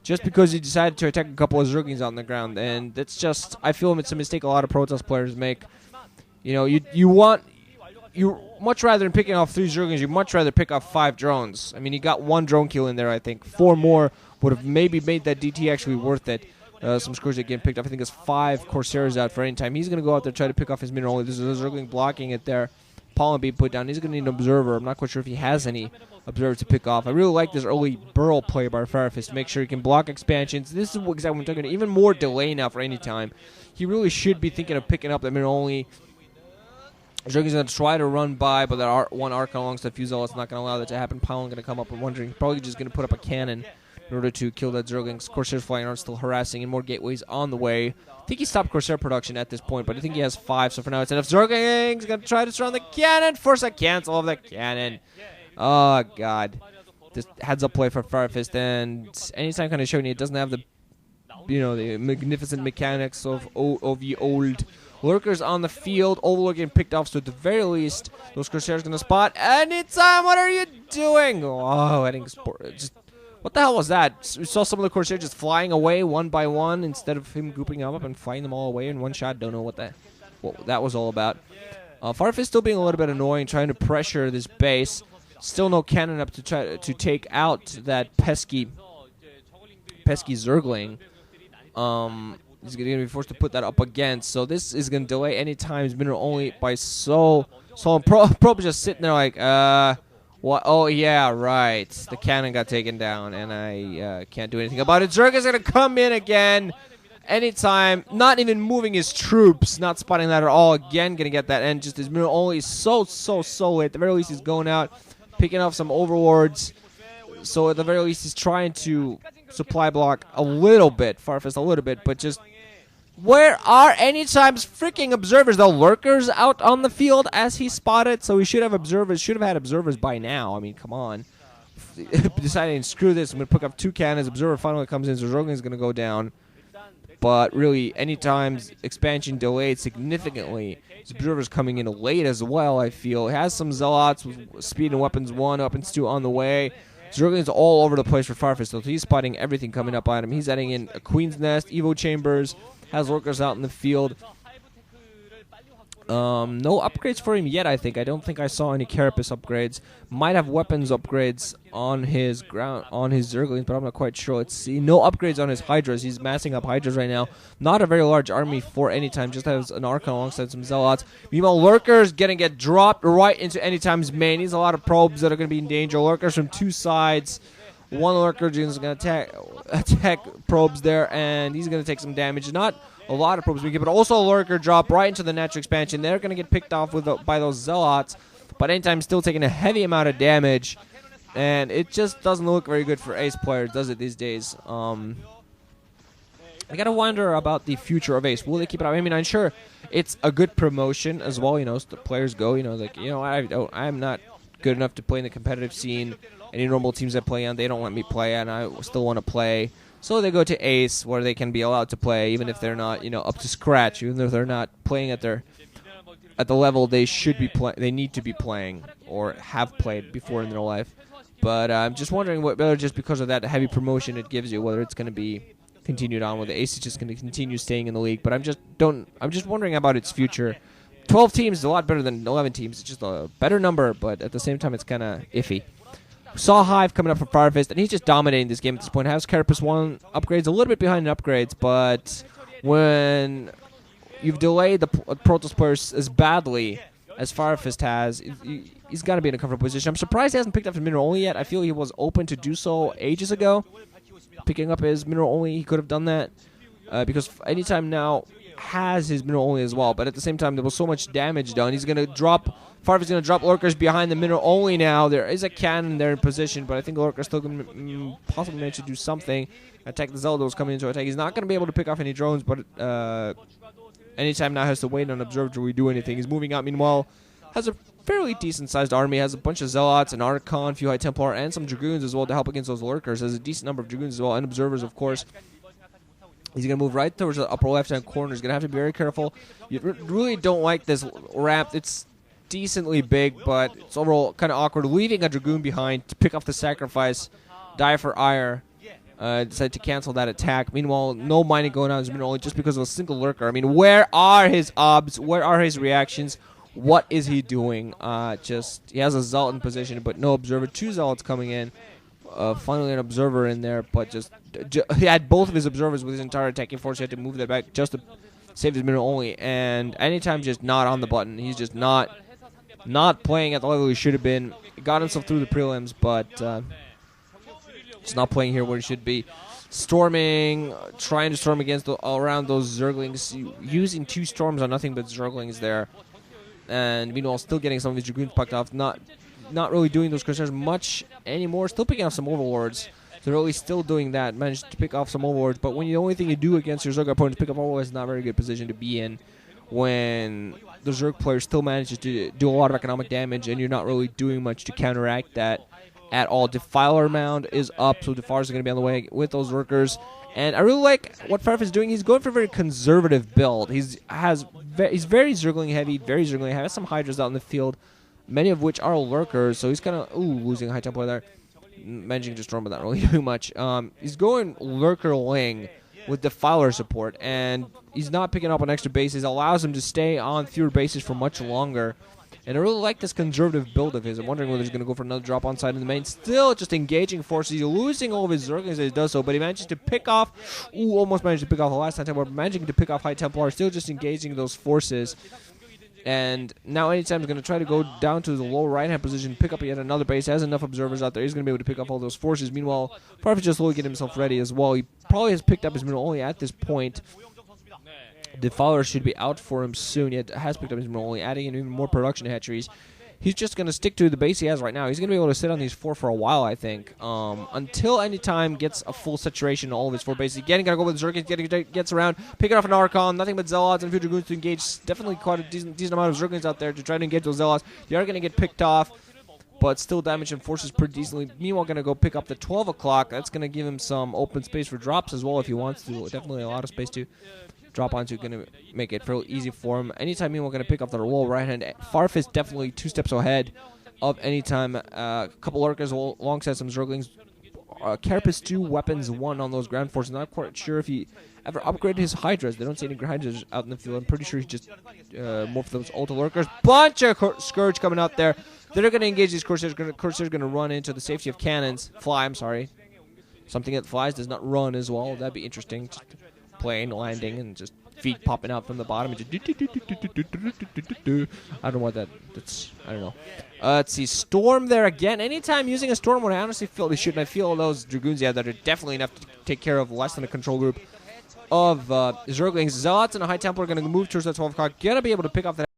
just because he decided to attack a couple of Zerglings on the ground. And that's just, I feel it's a mistake a lot of Protoss players make. You know, you much rather than picking off 3 Zerglings, you much rather pick off 5 drones. I mean, he got 1 drone kill in there, I think. 4 more would have maybe made that DT actually worth it. Some scores that getting picked up. I think there's 5 Corsairs out for any time. He's going to go out there try to pick off his mineral only. There's a Zergling blocking it there. Pollen being put down. He's going to need an observer. I'm not quite sure if he has any observers to pick off. I really like this early burrow play by Firefist to make sure he can block expansions. This is exactly what I'm talking about. Even more delay now for any time. He really should be thinking of picking up that mineral only. Zergling's going to try to run by, but that one Archon alongside Fusel is not going to allow that to happen. Pollen going to come up and wondering. Probably just going to put up a cannon in order to kill that Zerglings. Corsairs flying around, still harassing, and more gateways on the way. I think he stopped Corsair production at this point, but I think he has 5, so for now it's enough. Zerglings going to try to surround the cannon. Force a cancel of the cannon. Oh, God. Just heads-up play for Firefist, and anytime kind of showing it doesn't have the, you know, the magnificent mechanics of the old Lurkers on the field. Overlord getting picked off, so at the very least, those Corsairs going to spot anytime. What are you doing? Oh, heading just... What the hell was that? We saw some of the Corsairs just flying away one by one instead of him grouping them up and flying them all away in one shot. Don't know what that was all about. Firefist still being a little bit annoying, trying to pressure this base. Still no cannon up to try to take out that pesky Zergling. He's going to be forced to put that up again. So this is going to delay any times mineral only by so long. Probe just sitting there like, what? Oh, yeah, right. The cannon got taken down, and I can't do anything about it. Zerg is going to come in again anytime. Not even moving his troops. Not spotting that at all. Again, going to get that. And just his mineral only is so late. At the very least, he's going out, picking off some overlords. So at the very least, he's trying to supply block a little bit. Firefist a little bit, but just... Where are any times freaking observers? The Lurkers out on the field as he spotted, so he should have observers. Should have had observers by now. I mean, come on. Deciding, screw this. I'm going to pick up 2 cannons. Observer finally comes in, so Zergling is going to go down. But really, any times expansion delayed significantly. His observer's coming in late as well, I feel. He has some Zealots with speed and weapons 1, weapons 2 on the way. Zergling's all over the place for Firefist, so he's spotting everything coming up on him. He's adding in a Queen's Nest, Evo Chambers, has Lurkers out in the field. No upgrades for him yet, I think. I don't think I saw any Carapace upgrades. Might have weapons upgrades on his Zerglings, but I'm not quite sure. Let's see. No upgrades on his Hydras. He's massing up Hydras right now. Not a very large army for any time. Just has an Archon alongside some Zealots. Meanwhile, Lurkers gonna get dropped right into Anytime's main. He's a lot of probes that are gonna be in danger. Lurkers from 2 sides. One Lurker is gonna attack probes there, and he's gonna take some damage. Not a lot of probes we get, but also a Lurker drop right into the natural expansion. They're going to get picked off by those Zealots, but Anytime still taking a heavy amount of damage, and it just doesn't look very good for Ace players, does it, these days? I got to wonder about the future of Ace. Will they keep it up? I mean, I'm sure it's a good promotion as well, you know, so the players go, you know, like, you know, I'm not good enough to play in the competitive scene. Any normal teams I play on, they don't let me play, and I still want to play. So they go to Ace, where they can be allowed to play, even if they're not, you know, up to scratch, even if they're not playing at the level they should be they need to be playing or have played before in their life. But I'm just wondering whether just because of that heavy promotion it gives you, whether it's going to be continued on, whether Ace is just going to continue staying in the league. But I'm just wondering about its future. 12 teams is a lot better than 11 teams. It's just a better number, but at the same time, it's kind of iffy. Saw Hive coming up for Firefist, and he's just dominating this game at this point. Has Carapace 1 upgrades, a little bit behind in upgrades, but when you've delayed the Protoss players as badly as Firefist has, he's got to be in a comfortable position. I'm surprised he hasn't picked up his mineral only yet. I feel he was open to do so ages ago. Picking up his mineral only, he could have done that, because Anytime now has his mineral only as well, but at the same time, there was so much damage done. He's going to drop... Firefist is going to drop Lurkers behind the mineral only now. There is a cannon there in position, but I think Lurkers still going to possibly manage to do something. Attack the Zeldos coming into attack. He's not going to be able to pick off any drones, but Anytime now has to wait on Observer to do anything. He's moving out. Meanwhile, has a fairly decent-sized army. Has a bunch of Zealots, an Archon, a few High Templar, and some Dragoons as well to help against those Lurkers. Has a decent number of Dragoons as well, and Observers, of course. He's going to move right towards the upper left-hand corner. He's going to have to be very careful. You really don't like this ramp. It's decently big, but it's overall kind of awkward. Leaving a Dragoon behind to pick off the sacrifice, die for ire. decided to cancel that attack. Meanwhile, no mining going on only just because of a single lurker. I mean, where are his obs? Where are his reactions? What is he doing? He has a zealot in position, but no observer. 2 zealots coming in. Finally, an observer in there, but he had both of his observers with his entire attacking force. He had to move that back just to save his minute only. And anytime, just not on the button. He's just not playing at the level he should have been. He got himself through the prelims, but he's not playing here where he should be. Storming, trying to storm against around those zerglings, using 2 storms on nothing but zerglings there. And meanwhile, still getting some of his dragoons pucked off. Not really doing those Crusaders much anymore. Still picking off some overlords. They're really still doing that. Managed to pick off some overlords. But when the only thing you do against your Zerg opponent is pick up overlords, it's not a very good position to be in. When the Zerg player still manages to do a lot of economic damage and you're not really doing much to counteract that at all. Defiler mound is up, so Defilers are going to be on the way with those workers. And I really like what Firefist is doing. He's going for a very conservative build. He's very Zergling heavy, Has some Hydras out in the field, many of which are lurkers, so he's kind of losing a high tempo there. Managing to storm, but not really doing much. He's going lurkerling with Defiler support, and he's not picking up on extra bases. Allows him to stay on fewer bases for much longer. And I really like this conservative build of his. I'm wondering whether he's going to go for another drop on side in the main. Still just engaging forces. He's losing all of his Zerglings as he does so, but he manages to pick off. Almost managed to pick off the last High Templar, but managing to pick off High Templar. Still just engaging those forces. And now anytime he's going to try to go down to the low right-hand position, pick up yet another base. He has enough observers out there. He's going to be able to pick up all those forces. Meanwhile, Firefist just slowly getting himself ready as well. He probably has picked up his middle only at this point. Defiler should be out for him soon. He has picked up his middle only, adding in even more production hatcheries. He's just going to stick to the base he has right now. He's going to be able to sit on these 4 for a while, I think, until any time gets a full saturation in all of his 4 bases. Again, got to go with Zerglings, gets around, picking off an Archon, nothing but Zealots and future Dragoons to engage. Definitely quite a decent amount of Zerglings out there to try to engage those Zealots. They are going to get picked off, but still damaging forces pretty decently. Meanwhile, going to go pick up the 12 o'clock. That's going to give him some open space for drops as well if he wants to. Definitely a lot of space to drop onto, going to make it fairly easy for him. Anytime we're going to pick up the low right hand, Firefist definitely 2 steps ahead of any time. A couple lurkers alongside some Zerglings. Carapace 2, weapons 1 on those ground forces. Not quite sure if he ever upgraded his Hydras. They don't see any Hydras out in the field. I'm pretty sure he just morphed those Ultra lurkers. Bunch of Scourge coming out there. They're going to engage these Corsairs. Corsairs going to run into the safety of cannons. I'm sorry. Something that flies does not run as well. That'd be interesting. Just plane landing and just feet popping out from the bottom. And just I don't know what that's. I don't know. Let's see. Storm there again. Anytime using a storm, when I honestly feel they shouldn't. I feel those Dragoons that are definitely enough to take care of less than a control group of Zerglings. Zealots and a High Templar are going to move towards that 12 o'clock. Going to be able to pick off that.